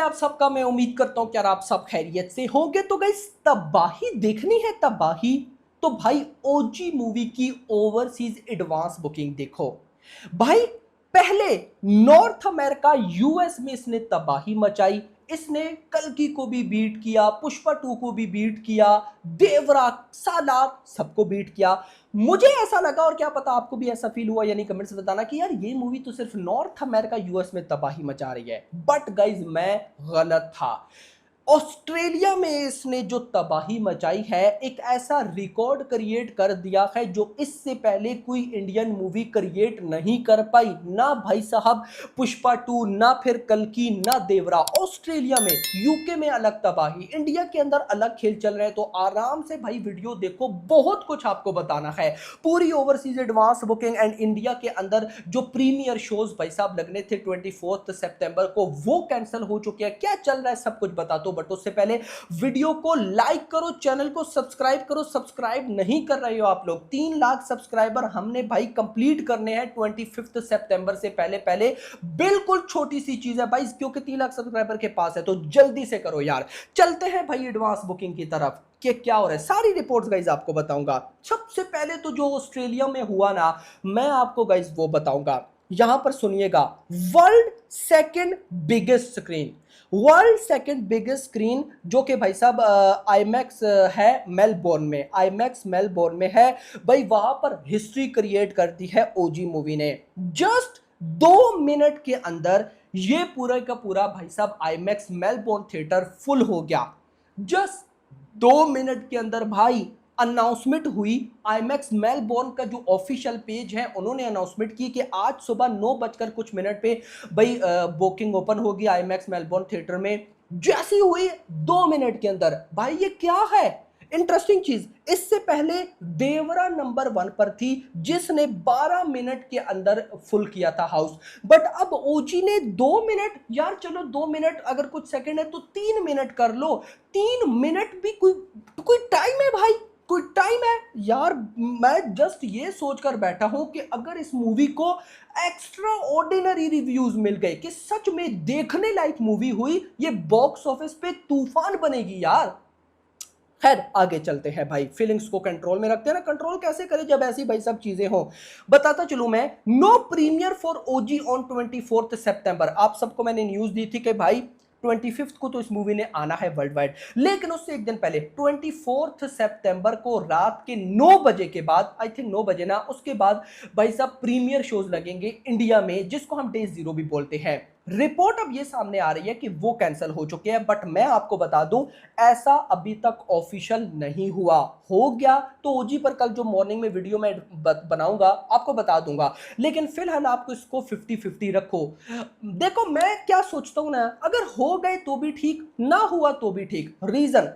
आप सबका। मैं उम्मीद करता हूं कि यार आप सब खैरियत से होंगे। तो गाइस तबाही देखनी है, तबाही तो भाई ओजी मूवी की ओवरसीज एडवांस बुकिंग देखो भाई। पहले नॉर्थ अमेरिका यूएस में इसने तबाही मचाई। इसने कल्कि को भी बीट किया, पुष्पा 2 को भी बीट किया, देवरा, सालार सबको बीट किया। मुझे ऐसा लगा, और क्या पता आपको भी ऐसा फील हुआ, यानी कमेंट्स में बताना कि यार ये मूवी तो सिर्फ नॉर्थ अमेरिका यूएस में तबाही मचा रही है। बट गाइज मैं गलत था। ऑस्ट्रेलिया में इसने जो तबाही मचाई है, एक ऐसा रिकॉर्ड क्रिएट कर दिया है जो इससे पहले कोई इंडियन मूवी क्रिएट नहीं कर पाई। ना भाई साहब पुष्पा 2, ना फिर कल्कि, ना देवरा। ऑस्ट्रेलिया में, यूके में अलग तबाही, इंडिया के अंदर अलग खेल चल रहे हैं। तो आराम से भाई वीडियो देखो, बहुत कुछ आपको बताना है। पूरी overseas advance booking and India के अंदर जो प्रीमियर शोज भाई साहब लगने थे 24 सितंबर को, वो कैंसिल हो चुके हैं। क्या चल रहा है सब कुछ बता दो। बट उससे पहले वीडियो को लाइक करो, चैनल को सब्सक्राइब करो। सब्सक्राइब नहीं कर रहे हो आप लोग, 3 लाख सब्सक्राइबर हमने भाई कंप्लीट करने हैं 25 सितंबर से पहले पहले। बिल्कुल छोटी सी चीज है भाई, क्योंकि 3 लाख सब्सक्राइबर के पास है, तो जल्दी से करो यार। चलते हैं भाई एडवांस बुकिंग की तरफ कि क्या हो रहा है। सारी रिपोर्ट्स गाइज आपको बताऊंगा। सबसे पहले तो जो ऑस्ट्रेलिया में हुआ ना, मैं आपको गाइज वो बताऊंगा। यहां पर सुनिएगा, world second biggest screen, world second biggest screen जो कि भाई साहब आईमैक्स है मेलबोर्न में, आईमैक्स मेलबोर्न में है भाई। वहां पर हिस्ट्री क्रिएट कर दी है ओजी मूवी ने। जस्ट 2 मिनट के अंदर ये पूरा का पूरा भाई साहब आईमैक्स मेलबोर्न थिएटर फुल हो गया। जस्ट 2 मिनट के अंदर भाई अनाउंसमेंट हुई। आईमैक्स मेलबोर्न का जो ऑफिशियल पेज है, उन्होंने अनाउंसमेंट की कि आज सुबह 9 बजकर कुछ मिनट पे भाई बुकिंग ओपन होगी आईमैक्स मेलबोर्न थिएटर में। जैसी हुई 2 मिनट के अंदर भाई, ये क्या है इंटरेस्टिंग चीज। इससे पहले देवरा नंबर 1 पर थी, जिसने 12 मिनट के अंदर फुल किया था हाउस। बट अब ओजी ने 2 मिनट, यार चलो 2 मिनट अगर कुछ सेकंड है तो 3 मिनट कर लो। 3 मिनट भी कोई कोई टाइम है भाई, कोई टाइम है यार। मैं जस्ट ये सोचकर बैठा हूं कि अगर इस मूवी को एक्स्ट्रा ऑर्डिनरी रिव्यूज मिल गए कि सच में देखने लायक मूवी हुई, ये बॉक्स ऑफिस पे तूफान बनेगी यार। खैर आगे चलते हैं भाई, फीलिंग्स को कंट्रोल में रखते हैं ना। कंट्रोल कैसे करें जब ऐसी भाई सब चीजें हो, बताता चलूं मैं। No premiere for OG on 24 सितंबर। आप सबको मैंने न्यूज दी थी कि भाई 25 को तो इस मूवी ने आना है वर्ल्ड वाइड, लेकिन उससे एक दिन पहले 24 सितंबर को रात के 9 बजे के बाद, आई थिंक 9 बजे ना, उसके बाद भाई साहब प्रीमियर शोज लगेंगे इंडिया में, जिसको हम डे 0 भी बोलते हैं। रिपोर्ट अब ये सामने आ रही है कि वो कैंसिल हो चुके हैं। बट मैं आपको बता दूं, ऐसा अभी तक ऑफिशियल नहीं हुआ। हो गया तो ओजी पर कल जो मॉर्निंग में वीडियो में बनाऊंगा आपको बता दूंगा। लेकिन फिलहाल आपको इसको 50-50 रखो। देखो मैं क्या सोचता हूं ना, अगर हो गए तो भी ठीक, ना हुआ तो भी ठीक। रीजन,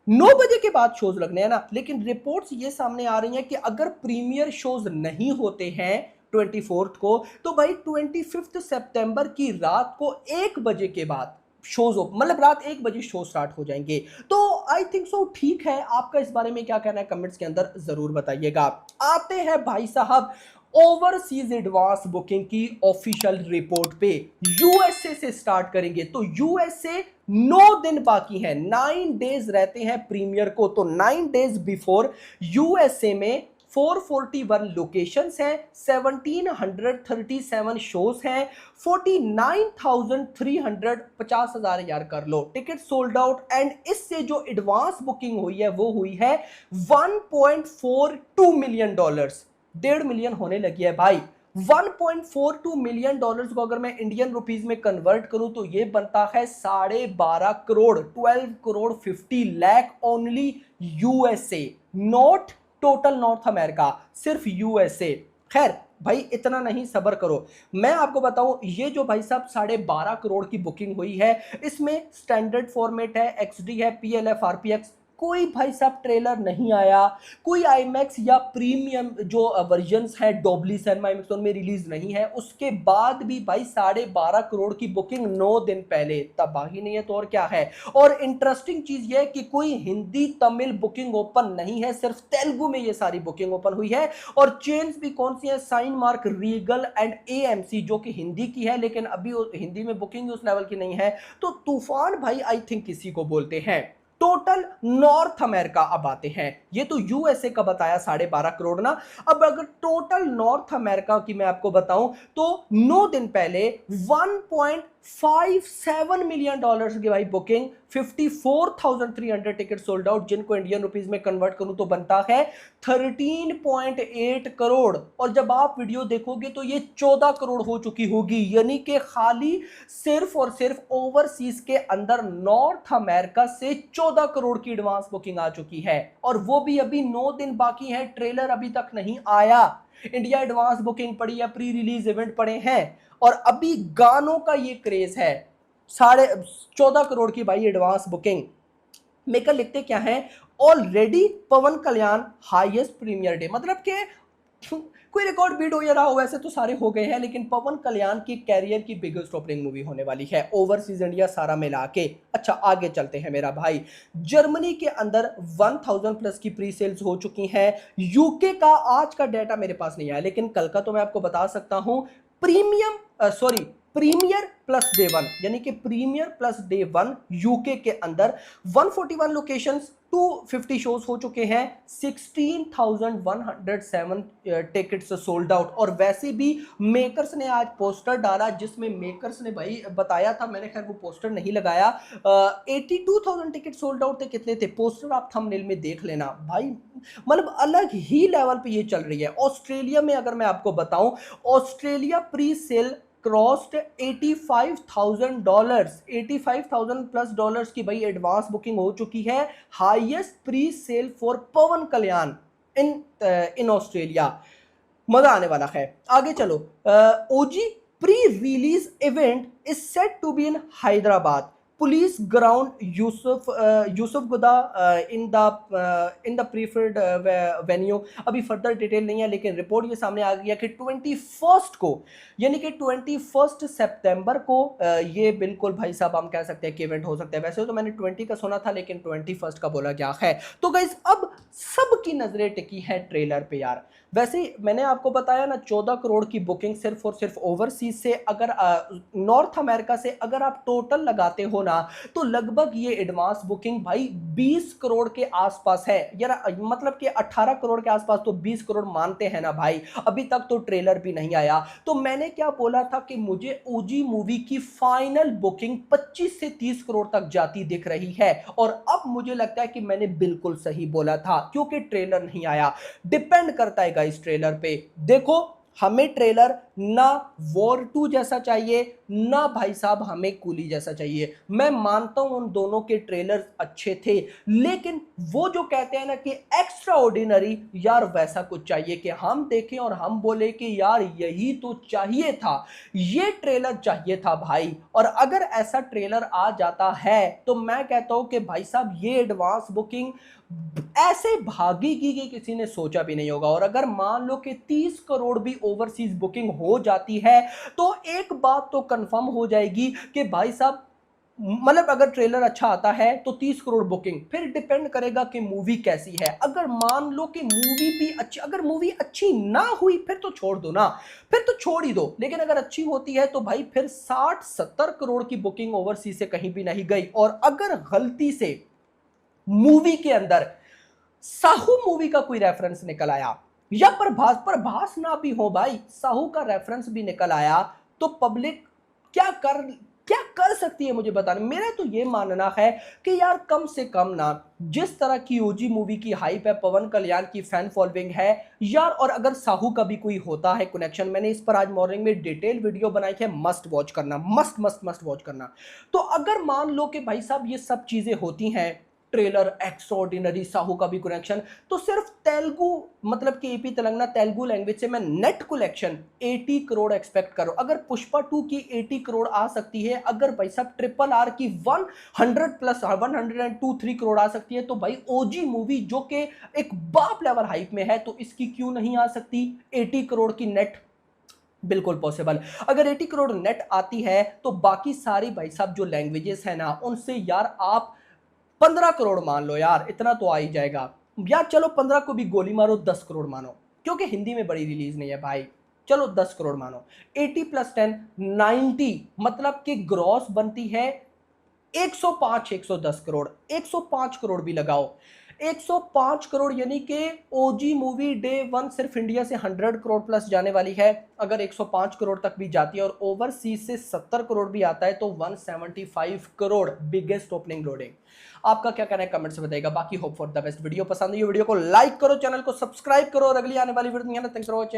9 बजे के बाद शोज लगने हैं ना, लेकिन रिपोर्ट्स ये सामने आ रही हैं कि अगर प्रीमियर शोज नहीं होते हैं 24 को, तो भाई 25 सितंबर की रात को 1 बजे के बाद शोज, मतलब रात 1 बजे शो स्टार्ट हो जाएंगे। तो आई थिंक सो ठीक है। आपका इस बारे में क्या कहना है कमेंट्स के अंदर जरूर बताइएगा। आते हैं भाई साहब ओवरसीज एडवांस बुकिंग की ऑफिशियल रिपोर्ट पे। यूएसए से स्टार्ट करेंगे। तो यूएसए 9 दिन बाकी है, 9 डेज रहते हैं प्रीमियर को। तो 9 डेज बिफोर यूएसए में 441 लोकेशंस हैं, 1737 शोज हैं, 49,300, 50,000 यार कर लो टिकट सोल्ड आउट। एंड इससे जो एडवांस बुकिंग हुई है वो हुई है $1.42 मिलियन। 1.5 मिलियन होने लगी है भाई। $1.42 मिलियन को अगर मैं इंडियन रुपीज में कन्वर्ट करूं तो ये बनता है 12.5 crore, 12 crore 50 lakh only USA, not total north America, सिर्फ यूएसए। खैर भाई इतना नहीं, सबर करो। मैं आपको बताऊं, ये जो भाई साहब 12.5 करोड़ की बुकिंग हुई है, इसमें स्टैंडर्ड फॉर्मेट है, एक्सडी है, पीएलएफ, आरपीएक्स, कोई भाई साहब ट्रेलर नहीं आया, कोई आईमैक्स या प्रीमियम जो वर्जन्स हैं डॉल्बी सिनेमा आईमैक्स उनमें रिलीज नहीं है। उसके बाद भी भाई 12.5 करोड़ की बुकिंग 9 दिन पहले, तबाही नहीं है तो और क्या है। और इंटरेस्टिंग चीज ये है कि कोई हिंदी तमिल बुकिंग ओपन नहीं है, सिर्फ तेलुगु में ये सारी बुकिंग ओपन हुई है। और चेन्स भी कौन सी है, Cinemark, Regal and AMC, जो कि हिंदी की है लेकिन अभी हिंदी में बुकिंग उस लेवल की नहीं है। तो तूफान भाई आई थिंक किसी को बोलते हैं। टोटल नॉर्थ अमेरिका अब आते हैं, ये तो यूएसए का बताया 12.5 करोड़ ना। अब अगर टोटल नॉर्थ अमेरिका की मैं आपको बताऊं तो 9 दिन पहले 1.57 मिलियन डॉलर्स की भाई बुकिंग, 54,300 टिकट सोल्ड आउट, जिनको इंडियन रुपीस में कन्वर्ट करूं तो बनता है 13.8 करोड़। और जब आप वीडियो देखोगे तो ये 14 करोड़ हो चुकी होगी, यानी कि खाली सिर्फ और सिर्फ ओवरसीज के अंदर नॉर्थ अमेरिका से 14 करोड़ की एडवांस बुकिंग आ चुकी है। और वो भी अभी 9 दिन बाकी है, ट्रेलर अभी तक नहीं आया। इंडिया एडवांस बुकिंग पड़ी है, प्री रिलीज इवेंट पड़े हैं, और अभी गानों का ये क्रेज है। 14.5 करोड़ की भाई एडवांस बुकिंग। मेकर लिखते क्या है, ऑलरेडी पवन कल्याण हाईएस्ट प्रीमियर डे, मतलब कि कोई रिकॉर्ड बीट हो या रहा हो, वैसे तो सारे हो गए हैं, लेकिन पवन कल्याण की कैरियर की बिगेस्ट ओपनिंग मूवी होने वाली है, ओवरसीज इंडिया सारा मिला के। अच्छा आगे चलते हैं मेरा भाई। जर्मनी के अंदर 1000 प्लस की प्री सेल्स हो चुकी हैं। यूके का आज का डेटा मेरे पास नहीं आया, लेकिन कल का तो मैं आपको बता सकता हूं। प्रीमियर प्लस डे वन, यानी कि premiere plus day one UK के अंदर 141 लोकेशंस, 250 शोज हो चुके हैं, 16,107 टिकट्स सोल्ड आउट। और वैसे भी मेकर्स ने आज पोस्टर डाला, जिसमें मेकर्स ने भाई बताया था, मैंने खैर वो पोस्टर नहीं लगाया, 82,000 टिकट सोल्ड आउट थे। कितने थे पोस्टर आप थंबनेल में देख लेना भाई, मतलब अलग ही लेवल पे ये चल रही है। ऑस्ट्रेलिया में अगर मैं आपको बताऊं, Australia pre sale crossed $85,000, 85,000 plus dollars की भाई एडवांस बुकिंग हो चुकी है। Highest pre sale for Pawan Kalyan in Australia. मजा आने वाला है। आगे चलो, OG pre release event is set to be in Hyderabad police ground Yousufguda in the preferred venue. अभी फर्दर डिटेल नहीं है, लेकिन रिपोर्ट ये सामने आ गई है कि 21 को, यानी कि 21 सितंबर को ये बिल्कुल भाई साहब हम कह सकते हैं कि इवेंट हो सकता है। वैसे तो मैंने 20 का सुना था, लेकिन 21 का बोला गया है। तो गाइस अब सबकी नजरें टिकी है ट्रेलर पे यार। वैसे मैंने आपको बताया ना, 14 करोड़ की बुकिंग सिर्फ और सिर्फ ओवरसीज से, अगर नॉर्थ अमेरिका से अगर आप टोटल लगाते हो ना, तो लगभग ये एडवांस बुकिंग भाई 20 करोड़ के आसपास है यार, मतलब कि 18 करोड़ के आसपास, तो 20 करोड़ मानते हैं ना भाई। अभी तक तो ट्रेलर भी नहीं आया। तो मैंने क्या बोला था कि मुझे ओजी मूवी की फाइनल बुकिंग 25 से 30 करोड़ तक जाती दिख रही है, और अब मुझे लगता है कि मैंने बिल्कुल सही बोला था, क्योंकि ट्रेलर नहीं आया। डिपेंड करता है इस ट्रेलर पे। देखो हमें ट्रेलर ना वॉर 2 जैसा चाहिए, ना भाई साहब हमें कूली जैसा चाहिए। मैं मानता हूं उन दोनों के ट्रेलर अच्छे थे, लेकिन वो जो कहते हैं ना कि एक्स्ट्रा ऑर्डिनरी, यार वैसा कुछ चाहिए कि हम देखें और हम बोले कि यार यही तो चाहिए था, ये ट्रेलर चाहिए था भाई। और अगर ऐसा ट्रेलर आ जाता है तो मैं कहता हूं कि भाई साहब ये एडवांस बुकिंग ऐसे भागेगी कि किसी ने सोचा भी नहीं होगा। और अगर मान लो कि 30 करोड़ भी ओवरसीज बुकिंग हो जाती है, तो एक बात तो कंफर्म हो जाएगी कि भाई साहब, मतलब अगर ट्रेलर अच्छा आता है तो 30 करोड़ बुकिंग, फिर डिपेंड करेगा कि मूवी कैसी है। अगर मान लो कि मूवी भी अच्छी, अगर मूवी अच्छी ना हुई फिर तो छोड़ दो ना, फिर तो छोड़ ही दो। लेकिन अगर अच्छी होती है तो भाई फिर 60-70 करोड़ की बुकिंग ओवरसीज से कहीं भी नहीं गई। और अगर गलती से मूवी के अंदर साहू मूवी का कोई रेफरेंस निकल आया, या प्रभास ना भी हो भाई, साहू का रेफरेंस भी निकल आया, तो पब्लिक क्या कर सकती है मुझे बताना। मेरा तो ये मानना है कि यार कम से कम ना, जिस तरह की ओजी मूवी की हाइप है, पवन कल्याण की फैन फॉलोइंग है यार, और अगर साहू का भी कोई होता है कनेक्शन, मैंने इस पर आज मॉर्निंग में डिटेल वीडियो बनाई है, मस्ट वॉच करना, मस्ट वॉच करना। तो अगर मान लो कि भाई साहब ये सब चीजें होती हैं, ट्रेलर एक्स्ट्राऑर्डिनरी, साहू का भी कनेक्शन। तो सिर्फ तेलुगु मतलब कि एपी तेलंगाना तेलुगु लैंग्वेज से मैं नेट कलेक्शन 80 करोड़ एक्सपेक्ट करो। अगर पुष्पा 2 की 80 करोड़ आ सकती है, अगर भाई साहब ट्रिपल आर की 100 प्लस 102-3 करोड़ आ सकती है, तो भाई ओजी मूवी जो कि एक बाप लेवल हाइप में है, तो इसकी क्यों नहीं आ सकती 80 करोड़ की नेट? बिल्कुल पॉसिबल। अगर 80 करोड़ नेट आती है तो बाकी सारी भाई साहब जो लैंग्वेजेस है ना, उनसे यार आप 15 करोड़ मान लो यार, इतना तो आ ही जाएगा। यार चलो 15 को भी गोली मारो, 10 करोड़ मानो, क्योंकि हिंदी में बड़ी रिलीज नहीं है भाई। चलो 10 करोड़ मानो, 80 प्लस 10 90, मतलब कि ग्रॉस बनती है 105 110 करोड़, 105 करोड़ भी लगाओ, 105 करोड़, यानी कि ओजी मूवी डे वन सिर्फ इंडिया से 100 करोड़ प्लस जाने वाली है। अगर 105 करोड़ तक भी जाती है और ओवरसीज से 70 करोड़ भी आता है तो 175 करोड़ बिगेस्ट ओपनिंग लोडिंग। आपका क्या कहना है कमेंट से बताइएगा। बाकी hope for the best. Video पसंद है, वीडियो को लाइक करो, चैनल को सब्सक्राइब करो और अगली आने वाली वीडियो में थैंक्स फॉर वॉचिंग।